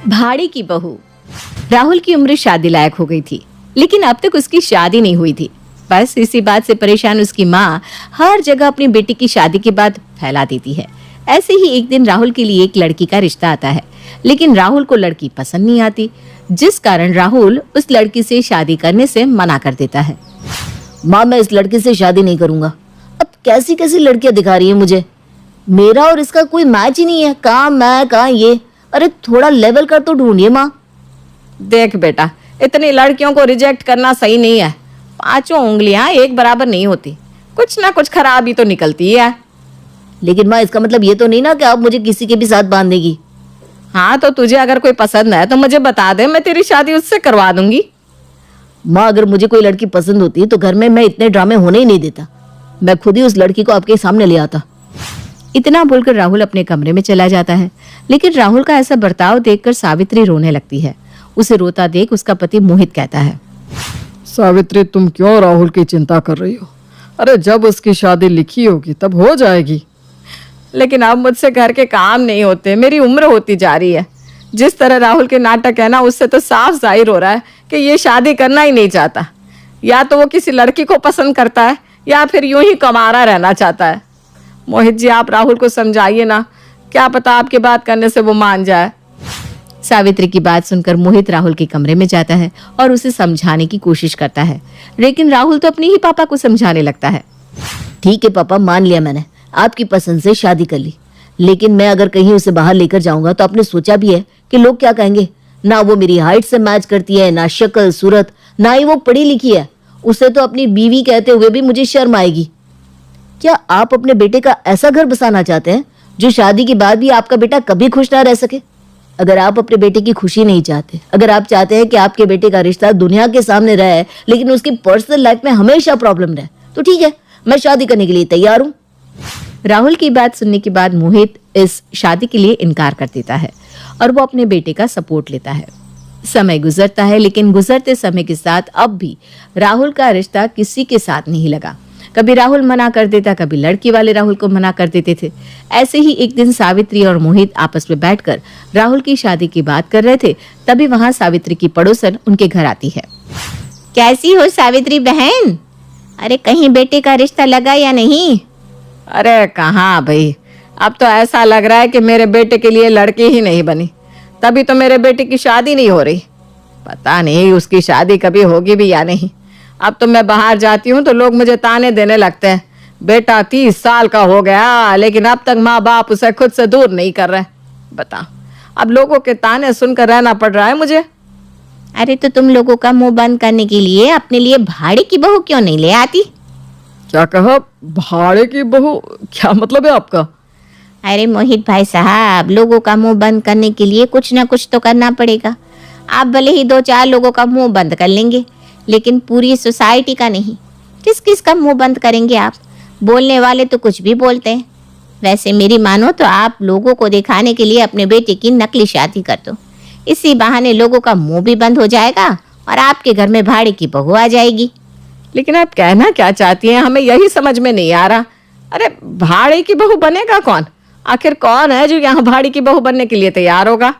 भाड़े की बहू। राहुल की उम्र शादी लायक हो गई थी, लेकिन अब तक उसकी शादी नहीं हुई थी। बस इसी बात से परेशान उसकी माँ हर जगह अपनी बेटी की शादी की बात फैला देती है। ऐसे ही एक दिन राहुल के लिए एक लड़की का रिश्ता आता है, लेकिन राहुल को लड़की पसंद नहीं आती, जिस कारण राहुल उस लड़की से शादी करने से मना कर देता है। माँ, मैं इस लड़की से शादी नहीं करूंगा। अब कैसी कैसी लड़कियां दिखा रही है मुझे। मेरा और इसका कोई मैच ही नहीं है। कहाँ मैं कहाँ ये। अरे थोड़ा लेवल कर तो ढूंढिए माँ। देख बेटा, इतनी लड़कियों को रिजेक्ट करना सही नहीं है। पांचों उंगलियां एक बराबर नहीं होती, कुछ ना कुछ खराबी तो निकलती है। लेकिन माँ, इसका मतलब ये तो नहीं ना कि आप मुझे किसी के भी साथ बांध देगी। हाँ, तो तुझे अगर कोई पसंद है तो मुझे बता दे, मैं तेरी शादी उससे करवा दूंगी। माँ, अगर मुझे कोई लड़की पसंद होती तो घर में मैं इतने ड्रामे होने ही नहीं देता। मैं खुद ही उस लड़की को आपके सामने ले आता। इतना बोलकर राहुल अपने कमरे में चला जाता है, लेकिन राहुल का ऐसा बर्ताव देखकर सावित्री रोने लगती है। उसे रोता देख उसका पति मोहित कहता है, सावित्री, तुम क्यों राहुल की चिंता कर रही हो? अरे जब उसकी शादी लिखी होगी तब हो जाएगी। लेकिन अब मुझसे घर के काम नहीं होते, मेरी उम्र होती जा रही है। जिस तरह राहुल के नाटक है ना, उससे तो साफ जाहिर हो रहा है कि ये शादी करना ही नहीं चाहता। या तो वो किसी लड़की को पसंद करता है या फिर यूं ही कमारा रहना चाहता है। मोहित जी, आप राहुल को समझाइए ना, क्या पता आपकी बात करने से वो मान जाए। सावित्री की बात सुनकर मोहित राहुल के कमरे में जाता है और उसे समझाने की कोशिश करता है, लेकिन राहुल तो अपने ही पापा को समझाने लगता है। ठीक है पापा, मान लिया मैंने, आपकी पसंद से शादी कर ली। लेकिन मैं अगर कहीं उसे बाहर लेकर जाऊंगा तो आपने सोचा भी है कि लोग क्या कहेंगे? ना वो मेरी हाइट से मैच करती है, ना शक्ल सूरत, ना ही वो पढ़ी लिखी है। उसे तो अपनी बीवी कहते हुए भी मुझे शर्म आएगी। क्या आप अपने बेटे का ऐसा घर बसाना चाहते हैं जो शादी के बाद भी आपका बेटा कभी खुश ना रह सके? अगर आप अपने बेटे की खुशी नहीं चाहते, अगर आप चाहते हैं कि आपके बेटे का रिश्ता दुनिया के सामने रहे लेकिन उसकी पर्सनल लाइफ में हमेशा प्रॉब्लम रहे, तो ठीक है, मैं शादी करने के लिए तैयार हूँ। राहुल की बात सुनने के बाद मोहित इस शादी के लिए इनकार कर देता है और वो अपने बेटे का सपोर्ट लेता है। समय गुजरता है, लेकिन गुजरते समय के साथ अब भी राहुल का रिश्ता किसी के साथ नहीं लगा। कभी राहुल मना कर देता, कभी लड़की वाले राहुल को मना कर देते थे। ऐसे ही एक दिन सावित्री और मोहित आपस में बैठकर राहुल की शादी की बात कर रहे थे, तभी वहां सावित्री की पड़ोसन उनके घर आती है। कैसी हो सावित्री बहन? अरे कहीं बेटे का रिश्ता लगा या नहीं? अरे कहाँ भाई, अब तो ऐसा लग रहा है कि मेरे बेटे के लिए लड़की ही नहीं बनी, तभी तो मेरे बेटे की शादी नहीं हो रही। पता नहीं उसकी शादी कभी होगी भी या नहीं। अब तो मैं बाहर जाती हूँ तो लोग मुझे ताने देने लगते हैं, बेटा 30 साल का हो गया लेकिन अब तक माँ बाप उसे खुद से दूर नहीं कर रहे। बता, अब लोगों के ताने सुनकर रहना पड़ रहा है मुझे। अरे तो तुम लोगों का मुंह बंद करने के लिए अपने लिए भाड़े की बहू क्यों नहीं ले आती? क्या कहा? भाड़े की बहू? क्या मतलब है आपका? अरे मोहित भाई साहब, लोगों का मुंह बंद करने के लिए कुछ ना कुछ तो करना पड़ेगा। आप भले ही 2-4 लोगों का मुंह बंद कर लेंगे, लेकिन पूरी सोसाइटी का नहीं। किस किस का मुंह बंद करेंगे आप? बोलने वाले तो कुछ भी बोलते हैं। वैसे मेरी मानो तो आप लोगों को दिखाने के लिए अपने बेटे की नकली शादी कर दो। इसी बहाने लोगों का मुंह भी बंद हो जाएगा और आपके घर में भाड़े की बहू आ जाएगी। लेकिन आप कहना क्या चाहती हैं, हमें यही समझ में नहीं आ रहा। अरे भाड़े की बहू बनेगा कौन? आखिर कौन है जो यहाँ भाड़े की बहू बनने के लिए तैयार होगा?